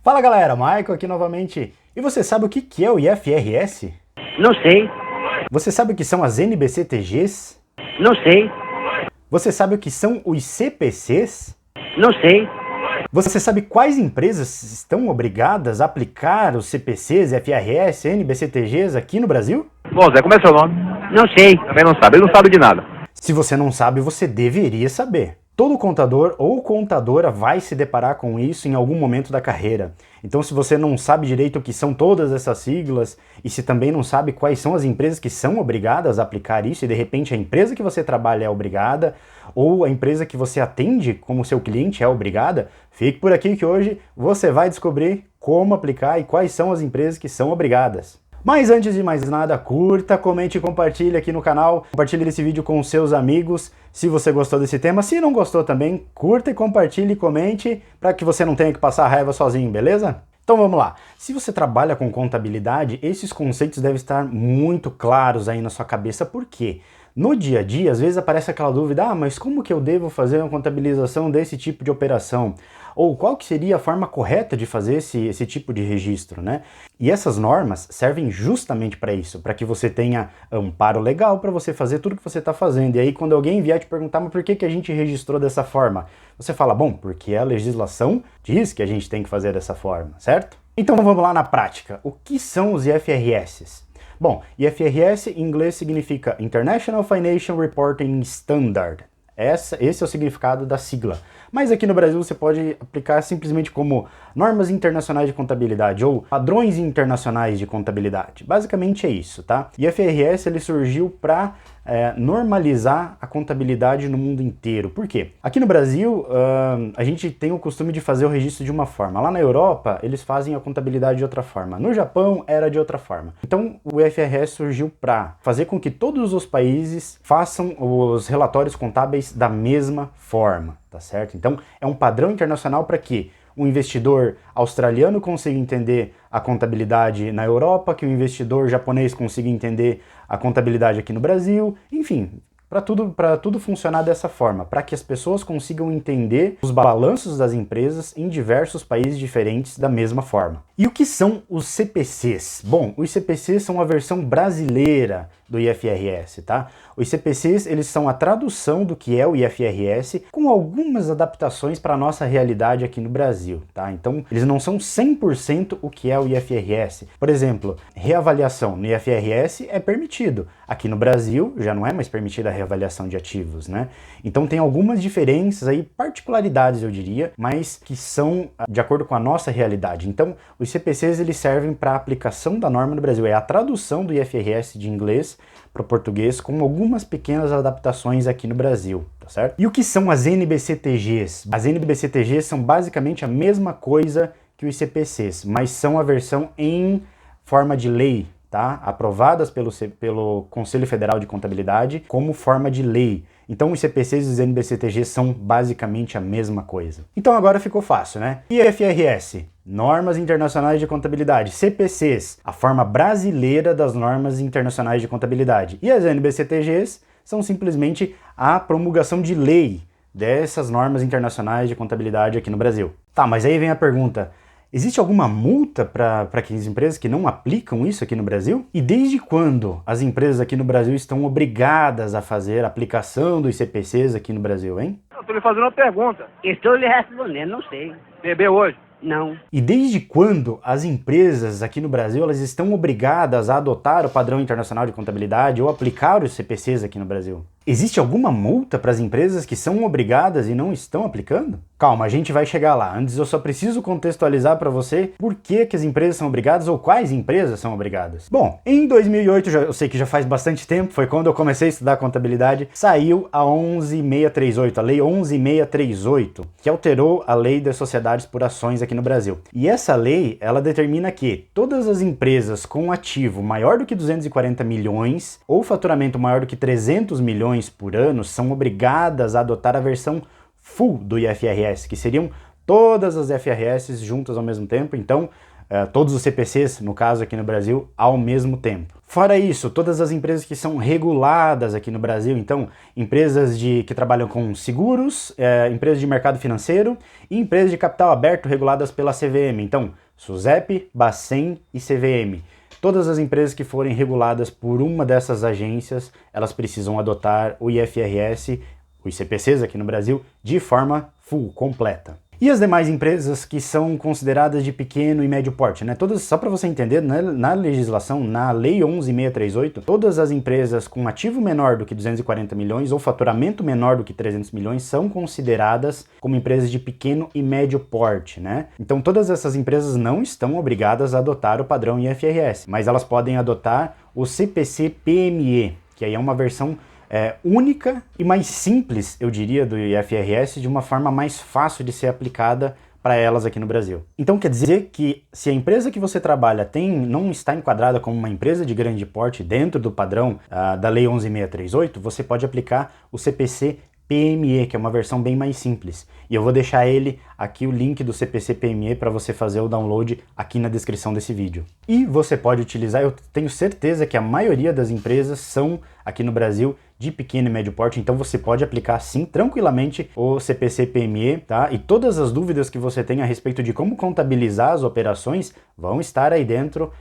Fala galera, Michael aqui novamente. E você sabe o que é o IFRS? Não sei. Você sabe o que são as NBCTGs? Não sei. Você sabe o que são os CPCs? Não sei. Você sabe quais empresas estão obrigadas a aplicar os CPCs, FRS, NBCTGs aqui no Brasil? Bom, Zé, como é seu nome? Não sei. Também não sabe, ele não sabe de nada. Se você não sabe, você deveria saber. Todo contador ou contadora vai se deparar com isso em algum momento da carreira. Então, se você não sabe direito o que são todas essas siglas e se também não sabe quais são as empresas que são obrigadas a aplicar isso e de repente a empresa que você trabalha é obrigada ou a empresa que você atende como seu cliente é obrigada, fique por aqui que hoje você vai descobrir como aplicar e quais são as empresas que são obrigadas. Mas antes de mais nada, curta, comente e compartilhe aqui no canal. Compartilhe esse vídeo com os seus amigos, se você gostou desse tema. Se não gostou também, curta e compartilhe e comente para que você não tenha que passar raiva sozinho, beleza? Então vamos lá. Se você trabalha com contabilidade, esses conceitos devem estar muito claros aí na sua cabeça. Por quê? No dia a dia, às vezes aparece aquela dúvida, mas como que eu devo fazer uma contabilização desse tipo de operação? Ou qual que seria a forma correta de fazer esse tipo de registro, né? E essas normas servem justamente para isso, para que você tenha amparo legal para você fazer tudo que você está fazendo. E aí quando alguém vier te perguntar, mas por que a gente registrou dessa forma? Você fala, bom, porque a legislação diz que a gente tem que fazer dessa forma, certo? Então vamos lá na prática. O que são os IFRS? Bom, IFRS em inglês significa International Financial Reporting Standard. Esse é o significado da sigla. Mas aqui no Brasil você pode aplicar simplesmente como normas internacionais de contabilidade ou padrões internacionais de contabilidade. Basicamente é isso, tá? E o IFRS ele surgiu para normalizar a contabilidade no mundo inteiro. Por quê? Aqui no Brasil a gente tem o costume de fazer o registro de uma forma. Lá na Europa eles fazem a contabilidade de outra forma. No Japão era de outra forma. Então o IFRS surgiu para fazer com que todos os países façam os relatórios contábeis da mesma forma, tá certo? Então é um padrão internacional para que um investidor australiano consiga entender a contabilidade na Europa, que o investidor japonês consiga entender a contabilidade aqui no Brasil, enfim, para tudo funcionar dessa forma, para que as pessoas consigam entender os balanços das empresas em diversos países diferentes da mesma forma. E o que são os CPCs? Bom, os CPCs são a versão brasileira do IFRS, tá? Os CPCs, eles são a tradução do que é o IFRS com algumas adaptações para a nossa realidade aqui no Brasil, tá? Então, eles não são 100% o que é o IFRS. Por exemplo, reavaliação no IFRS é permitido. Aqui no Brasil já não é mais permitida a reavaliação de ativos, né? Então tem algumas diferenças aí, particularidades eu diria, mas que são de acordo com a nossa realidade. Então, os CPCs eles servem para a aplicação da norma no Brasil, é a tradução do IFRS de inglês para o português com algumas pequenas adaptações aqui no Brasil, tá certo? E o que são as NBCTGs? As NBCTGs são basicamente a mesma coisa que os CPCs, mas são a versão em forma de lei, tá? Aprovadas pelo Conselho Federal de Contabilidade como forma de lei. Então os CPCs e os NBCTGs são basicamente a mesma coisa. Então agora ficou fácil, né? IFRS, Normas Internacionais de Contabilidade. CPCs, a forma brasileira das normas internacionais de contabilidade. E as NBCTGs são simplesmente a promulgação de lei dessas normas internacionais de contabilidade aqui no Brasil. Tá, mas aí vem a pergunta, existe alguma multa para aquelas empresas que não aplicam isso aqui no Brasil? E desde quando as empresas aqui no Brasil estão obrigadas a fazer a aplicação dos CPCs aqui no Brasil, hein? Eu tô lhe fazendo uma pergunta. Estou lhe respondendo, não sei. Bebeu hoje? Não. E desde quando as empresas aqui no Brasil elas estão obrigadas a adotar o padrão internacional de contabilidade ou aplicar os CPCs aqui no Brasil? Existe alguma multa para as empresas que são obrigadas e não estão aplicando? Calma, a gente vai chegar lá. Antes eu só preciso contextualizar para você por que as empresas são obrigadas ou quais empresas são obrigadas. Bom, em 2008, eu sei que já faz bastante tempo, foi quando eu comecei a estudar contabilidade, saiu a 11638, a Lei 11638, que alterou a Lei das Sociedades por Ações aqui no Brasil. E essa lei, ela determina que todas as empresas com ativo maior do que 240 milhões ou faturamento maior do que 300 milhões por ano são obrigadas a adotar a versão full do IFRS, que seriam todas as IFRS juntas ao mesmo tempo, então todos os CPCs, no caso aqui no Brasil, ao mesmo tempo. Fora isso, todas as empresas que são reguladas aqui no Brasil, então empresas que trabalham com seguros, empresas de mercado financeiro e empresas de capital aberto reguladas pela CVM, então SUSEP, Bacen e CVM. Todas as empresas que forem reguladas por uma dessas agências, elas precisam adotar o IFRS, os CPCs aqui no Brasil, de forma full, completa. E as demais empresas que são consideradas de pequeno e médio porte, né? Todas, só para você entender, na legislação, na Lei 11.638, todas as empresas com ativo menor do que 240 milhões ou faturamento menor do que 300 milhões são consideradas como empresas de pequeno e médio porte, né? Então todas essas empresas não estão obrigadas a adotar o padrão IFRS, mas elas podem adotar o CPC-PME, que aí é uma versão única e mais simples, eu diria, do IFRS, de uma forma mais fácil de ser aplicada para elas aqui no Brasil. Então quer dizer que se a empresa que você trabalha não está enquadrada como uma empresa de grande porte dentro do padrão da Lei 11.638, você pode aplicar o CPC PME, que é uma versão bem mais simples. E eu vou deixar aqui o link do CPC PME para você fazer o download aqui na descrição desse vídeo. E você pode utilizar, eu tenho certeza que a maioria das empresas são aqui no Brasil de pequeno e médio porte, então você pode aplicar sim tranquilamente o CPC PME, tá? E todas as dúvidas que você tem a respeito de como contabilizar as operações vão estar aí dentro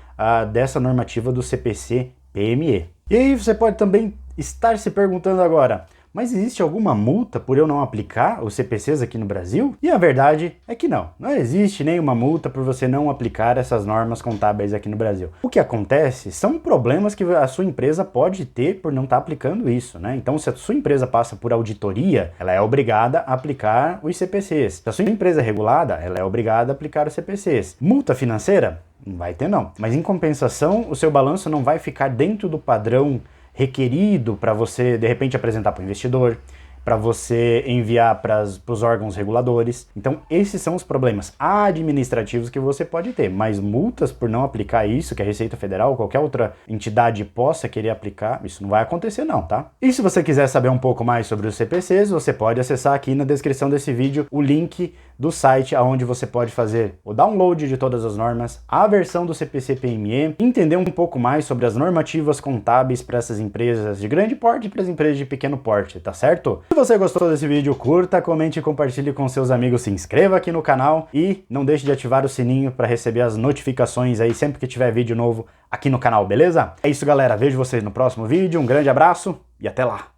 dessa normativa do CPC PME. E aí você pode também estar se perguntando agora, mas existe alguma multa por eu não aplicar os CPCs aqui no Brasil? E a verdade é que não existe nenhuma multa por você não aplicar essas normas contábeis aqui no Brasil. O que acontece são problemas que a sua empresa pode ter por não estar aplicando isso, né? Então, se a sua empresa passa por auditoria, ela é obrigada a aplicar os CPCs. Se a sua empresa é regulada, ela é obrigada a aplicar os CPCs. Multa financeira? Não vai ter não. Mas em compensação, o seu balanço não vai ficar dentro do padrão requerido para você, de repente, apresentar para o investidor, para você enviar para os órgãos reguladores. Então, esses são os problemas administrativos que você pode ter, mas multas por não aplicar isso, que a Receita Federal ou qualquer outra entidade possa querer aplicar, isso não vai acontecer não, tá? E se você quiser saber um pouco mais sobre os CPCs, você pode acessar aqui na descrição desse vídeo o link do site onde você pode fazer o download de todas as normas, a versão do CPC-PME, entender um pouco mais sobre as normativas contábeis para essas empresas de grande porte e para as empresas de pequeno porte, tá certo? Se você gostou desse vídeo, curta, comente e compartilhe com seus amigos, se inscreva aqui no canal e não deixe de ativar o sininho para receber as notificações aí sempre que tiver vídeo novo aqui no canal, beleza? É isso, galera, vejo vocês no próximo vídeo, um grande abraço e até lá!